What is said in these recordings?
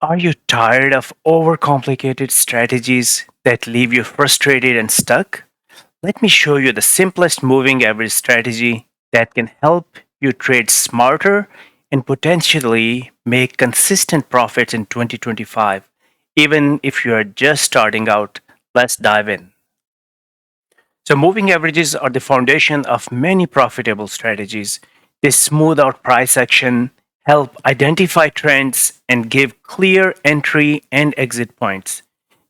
Are you tired of overcomplicated strategies that leave you frustrated and stuck? Let me show you the simplest moving average strategy that can help you trade smarter and potentially make consistent profits in 2025, even if you are just starting out. Let's dive in. So, moving averages are the foundation of many profitable strategies. They smooth out price action, help identify trends, and give clear entry and exit points.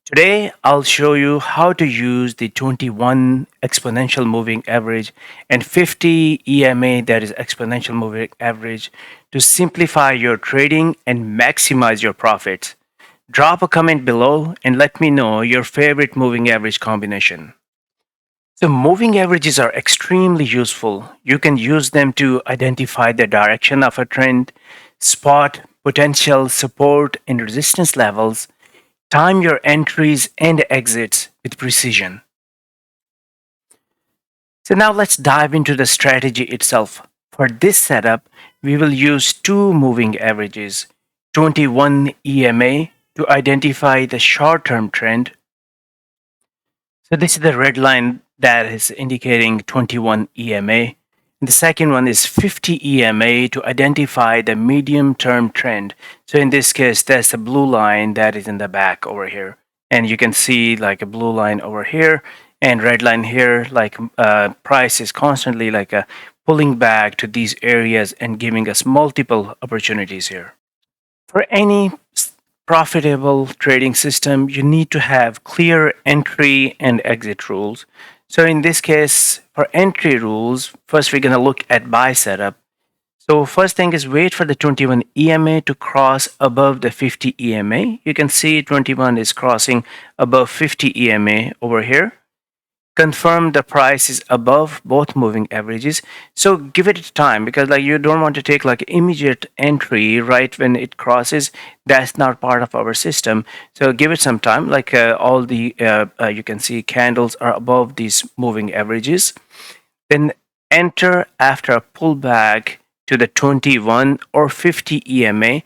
Today, I'll show you how to use the 21 exponential moving average and 50 EMA, that is exponential moving average, to simplify your trading and maximize your profits. Drop a comment below and let me know your favorite moving average combination. So, moving averages are extremely useful. You can use them to identify the direction of a trend, spot potential support and resistance levels, time your entries and exits with precision. So, now let's dive into the strategy itself. For this setup, we will use two moving averages, 21 EMA to identify the short term trend. So this is the red line that is indicating 21 EMA. And the second one is 50 EMA to identify the medium term trend. So in this case, that's the blue line that is in the back over here. And you can see like a blue line over here and red line here, like price is constantly like pulling back to these areas and giving us multiple opportunities here. For any profitable trading system, you need to have clear entry and exit rules. So in this case, for entry rules, first we're going to look at buy setup. So first thing is wait for the 21 EMA to cross above the 50 EMA. You can see 21 is crossing above 50 EMA over here. Confirm the price is above both moving averages. So give it time, because like you don't want to take like immediate entry right when it crosses. That's not part of our system. So give it some time, like all the you can see candles are above these moving averages. Then enter after a pullback to the 21 or 50 EMA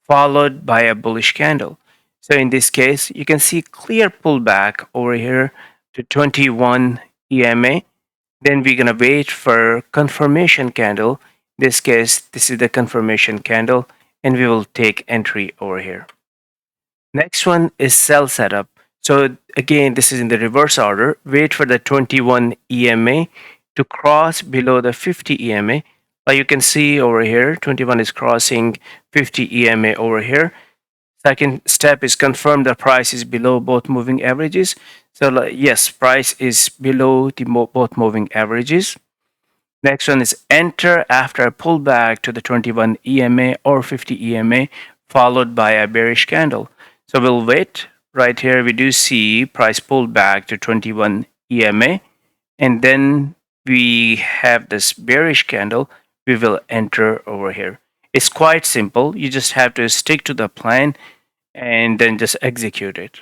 followed by a bullish candle. So in this case, you can see clear pullback over here to 21 EMA. Then we're going to wait for confirmation candle. In this case, this is the confirmation candle, and we will take entry over here. Next one is sell setup. So again, this is in the reverse order. Wait for the 21 EMA to cross below the 50 EMA. You can see over here, 21 is crossing 50 EMA over here. Second step is confirm the price is below both moving averages. So yes, price is below the both moving averages. Next one is enter after a pullback to the 21 EMA or 50 EMA followed by a bearish candle. So we'll wait. Right here we do see price pulled back to 21 EMA, and then we have this bearish candle. We will enter over here. It's quite simple. You just have to stick to the plan and then just execute it.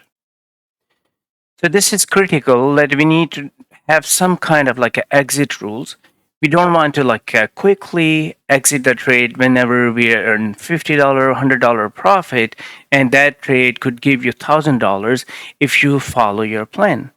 So this is critical that we need to have some kind of like a exit rules. We don't want to like quickly exit the trade whenever we earn $50, $100 profit, and that trade could give you $1,000 if you follow your plan.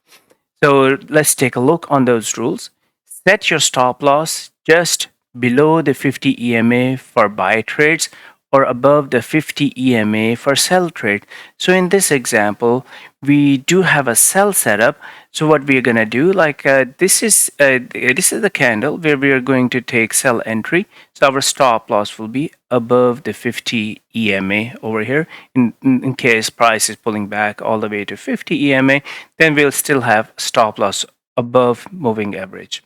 So let's take a look on those rules. Set your stop loss just below the 50 EMA for buy trades or above the 50 EMA for sell trade. So in this example, we do have a sell setup. So what we're gonna do, like this is the candle where we are going to take sell entry. So our stop loss will be above the 50 EMA over here. In case price is pulling back all the way to 50 EMA, then we'll still have stop loss above moving average.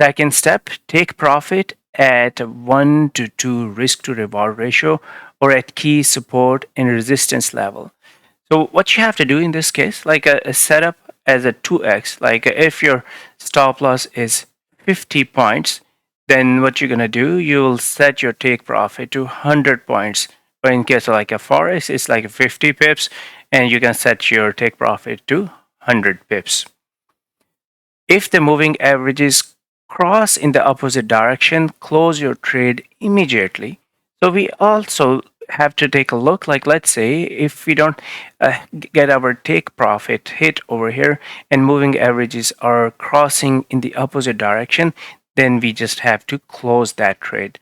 Second step, take profit at 1 to 2 risk to reward ratio or at key support and resistance level. So what you have to do in this case, like a setup as a 2x, like if your stop loss is 50 points, then what you're going to do, you'll set your take profit to 100 points. But in case of like a forex, it's like 50 pips, and you can set your take profit to 100 pips. If the moving averages cross in the opposite direction, close your trade immediately. So we also have to take a look. Like, let's say if we don't get our take profit hit over here and moving averages are crossing in the opposite direction, then we just have to close that trade.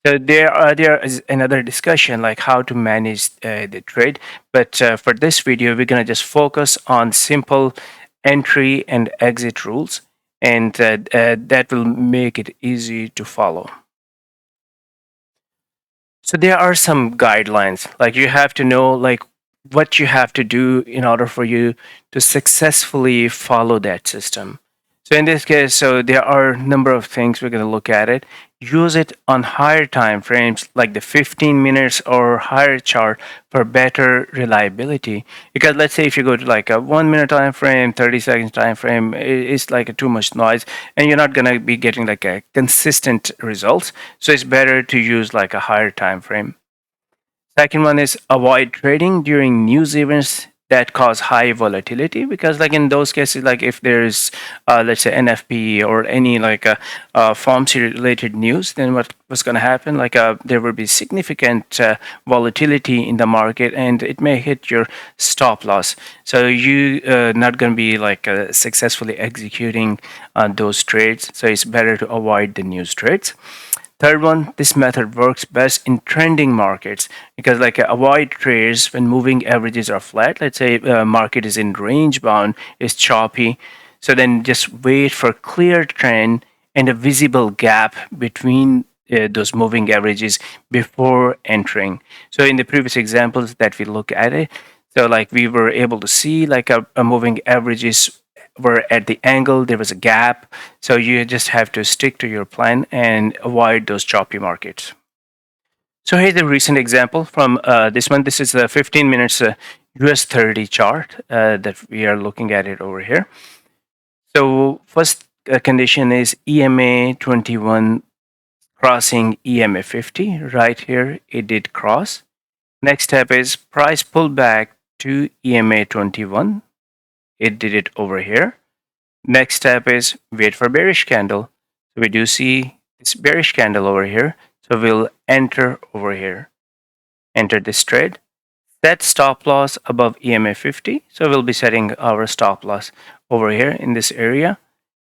So there is another discussion like how to manage the trade, but for this video we're gonna just focus on simple entry and exit rules, and that will make it easy to follow. So there are some guidelines, like you have to know like what you have to do in order for you to successfully follow that system. So in this case, so there are a number of things we're going to look at it. Use it on higher time frames like the 15 minutes or higher chart for better reliability. Because let's say if you go to like a 1 minute time frame, 30 seconds time frame, it's like a too much noise and you're not going to be getting like a consistent results. So it's better to use like a higher time frame. Second one is avoid trading during news events that cause high volatility, because like in those cases, like if there's let's say NFP or any like pharmacy related news, then what's going to happen, like there will be significant volatility in the market and it may hit your stop loss, so you not going to be like successfully executing those trades. So it's better to avoid the news trades. Third one, this method works best in trending markets, because like avoid trades when moving averages are flat. Let's say market is in range bound, is choppy. So then just wait for clear trend and a visible gap between those moving averages before entering. So in the previous examples that we look at it, so like we were able to see like a moving averages were at the angle, there was a gap. So you just have to stick to your plan and avoid those choppy markets. So here's a recent example from this one. This is the 15 minutes US 30 chart that we are looking at it over here. So first condition is EMA 21 crossing EMA 50. Right here, it did cross. Next step is price pullback to EMA 21. It did it over here. Next step is wait for bearish candle. So we do see this bearish candle over here. So we'll enter over here. Enter this trade. Set stop loss above EMA 50. So we'll be setting our stop loss over here in this area.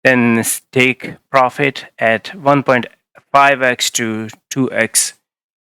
Then take profit at 1.5x to 2x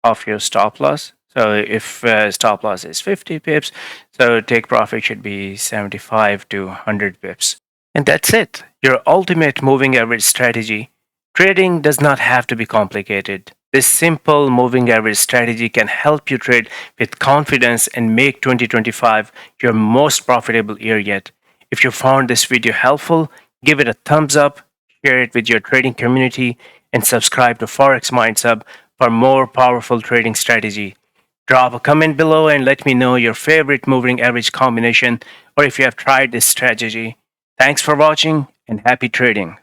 of your stop loss. So if stop loss is 50 pips, so take profit should be 75 to 100 pips. And that's it, your ultimate moving average strategy. Trading does not have to be complicated. This simple moving average strategy can help you trade with confidence and make 2025 your most profitable year yet. If you found this video helpful, give it a thumbs up, share it with your trading community, and subscribe to Forex Mind Sub for more powerful trading strategy. Drop a comment below and let me know your favorite moving average combination, or if you have tried this strategy. Thanks for watching and happy trading.